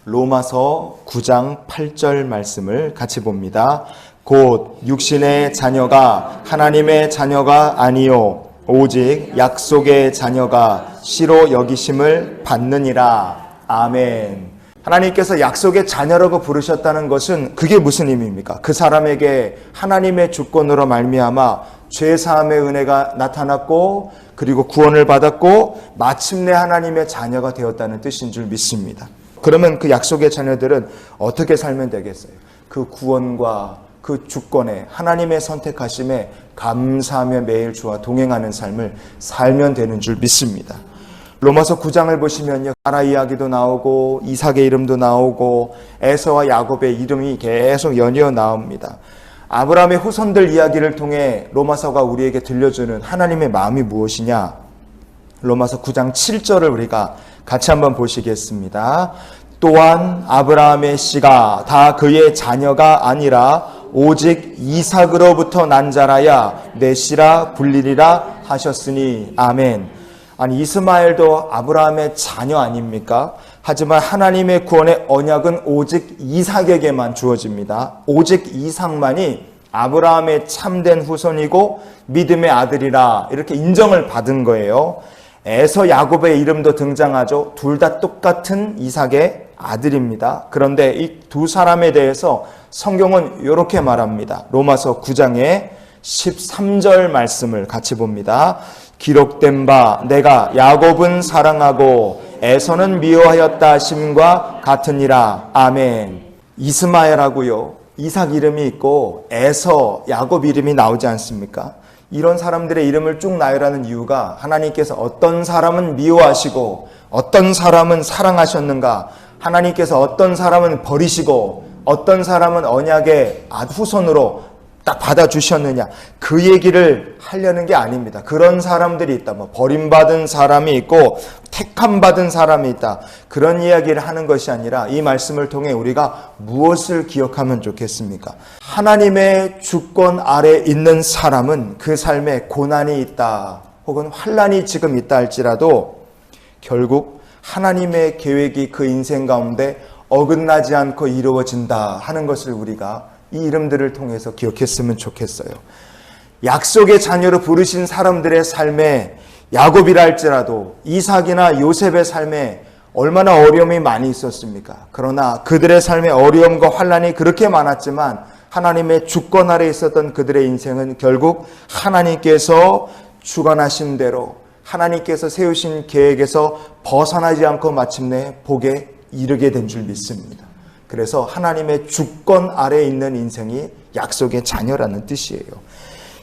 로마서 9장 8절 말씀을 같이 봅니다. 곧 육신의 자녀가 하나님의 자녀가 아니요 오직 약속의 자녀가 씨로 여기심을 받느니라. 아멘. 하나님께서 약속의 자녀라고 부르셨다는 것은 그게 무슨 의미입니까? 그 사람에게 하나님의 주권으로 말미암아 죄사함의 은혜가 나타났고 그리고 구원을 받았고 마침내 하나님의 자녀가 되었다는 뜻인 줄 믿습니다. 그러면 그 약속의 자녀들은 어떻게 살면 되겠어요? 그 구원과 그 주권에 하나님의 선택하심에 감사하며 매일 주와 동행하는 삶을 살면 되는 줄 믿습니다. 로마서 9장을 보시면요, 나라 이야기도 나오고 이삭의 이름도 나오고 에서와 야곱의 이름이 계속 연이어 나옵니다. 아브라함의 후손들 이야기를 통해 로마서가 우리에게 들려주는 하나님의 마음이 무엇이냐? 로마서 9장 7절을 우리가 같이 한번 보시겠습니다. 또한 아브라함의 씨가 다 그의 자녀가 아니라 오직 이삭으로부터 난 자라야 내 씨라 불리리라 하셨으니. 아멘. 아니, 이스마엘도 아브라함의 자녀 아닙니까? 하지만 하나님의 구원의 언약은 오직 이삭에게만 주어집니다. 오직 이삭만이 아브라함의 참된 후손이고 믿음의 아들이라 이렇게 인정을 받은 거예요. 에서 야곱의 이름도 등장하죠. 둘 다 똑같은 이삭의 아들입니다. 그런데 이 두 사람에 대해서 성경은 이렇게 말합니다. 로마서 9장의 13절 말씀을 같이 봅니다. 기록된 바 내가 야곱은 사랑하고 에서는 미워하였다 하심과 같으니라. 아멘. 이스마엘하고요, 이삭 이름이 있고 에서, 야곱 이름이 나오지 않습니까? 이런 사람들의 이름을 쭉 나열하는 이유가 하나님께서 어떤 사람은 미워하시고 어떤 사람은 사랑하셨는가, 하나님께서 어떤 사람은 버리시고 어떤 사람은 언약의 후손으로 딱 받아주셨느냐, 그 얘기를 하려는 게 아닙니다. 그런 사람들이 있다, 버림받은 사람이 있고 택함받은 사람이 있다, 그런 이야기를 하는 것이 아니라 이 말씀을 통해 우리가 무엇을 기억하면 좋겠습니까? 하나님의 주권 아래 있는 사람은 그 삶에 고난이 있다 혹은 환난이 지금 있다 할지라도 결국 하나님의 계획이 그 인생 가운데 어긋나지 않고 이루어진다 하는 것을 우리가 이 이름들을 통해서 기억했으면 좋겠어요. 약속의 자녀로 부르신 사람들의 삶에 야곱이라 할지라도 이삭이나 요셉의 삶에 얼마나 어려움이 많이 있었습니까? 그러나 그들의 삶의 어려움과 환난이 그렇게 많았지만 하나님의 주권 아래 있었던 그들의 인생은 결국 하나님께서 주관하신 대로 하나님께서 세우신 계획에서 벗어나지 않고 마침내 복에 이르게 된 줄 믿습니다. 그래서 하나님의 주권 아래에 있는 인생이 약속의 자녀라는 뜻이에요.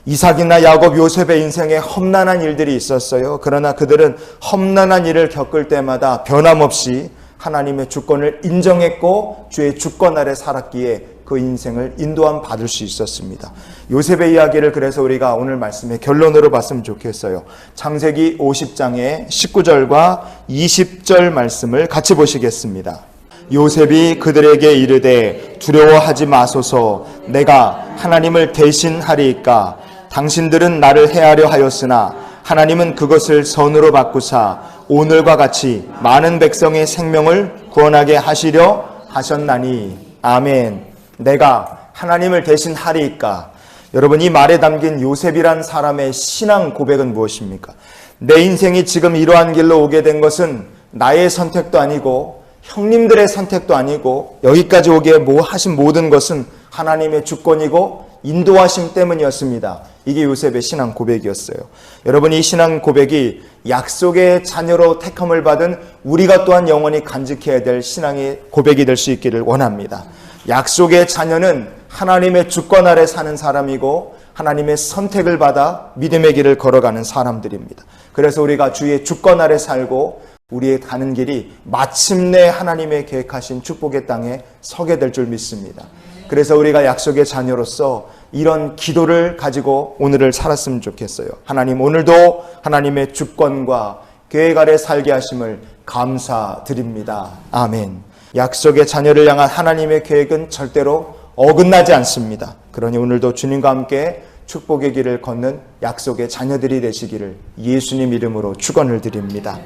이삭이나 야곱, 요셉의 인생에 험난한 일들이 있었어요. 그러나 그들은 험난한 일을 겪을 때마다 변함없이 하나님의 주권을 인정했고 주의 주권 아래 살았기에 그 인생을 인도함 받을 수 있었습니다. 요셉의 이야기를 그래서 우리가 오늘 말씀의 결론으로 봤으면 좋겠어요. 창세기 50장의 19절과 20절 말씀을 같이 보시겠습니다. 요셉이 그들에게 이르되 두려워하지 마소서, 내가 하나님을 대신하리이까. 당신들은 나를 해하려 하였으나 하나님은 그것을 선으로 바꾸사 오늘과 같이 많은 백성의 생명을 구원하게 하시려 하셨나니. 아멘. 내가 하나님을 대신하리이까. 여러분, 이 말에 담긴 요셉이란 사람의 신앙 고백은 무엇입니까? 내 인생이 지금 이러한 길로 오게 된 것은 나의 선택도 아니고 형님들의 선택도 아니고 여기까지 오게 하신 모든 것은 하나님의 주권이고 인도하심 때문이었습니다. 이게 요셉의 신앙 고백이었어요. 여러분, 이 신앙 고백이 약속의 자녀로 택함을 받은 우리가 또한 영원히 간직해야 될 신앙의 고백이 될 수 있기를 원합니다. 약속의 자녀는 하나님의 주권 아래 사는 사람이고 하나님의 선택을 받아 믿음의 길을 걸어가는 사람들입니다. 그래서 우리가 주의 주권 아래 살고 우리의 가는 길이 마침내 하나님의 계획하신 축복의 땅에 서게 될 줄 믿습니다. 그래서 우리가 약속의 자녀로서 이런 기도를 가지고 오늘을 살았으면 좋겠어요. 하나님, 오늘도 하나님의 주권과 계획 아래 살게 하심을 감사드립니다. 아멘. 약속의 자녀를 향한 하나님의 계획은 절대로 어긋나지 않습니다. 그러니 오늘도 주님과 함께 축복의 길을 걷는 약속의 자녀들이 되시기를 예수님 이름으로 축원을 드립니다.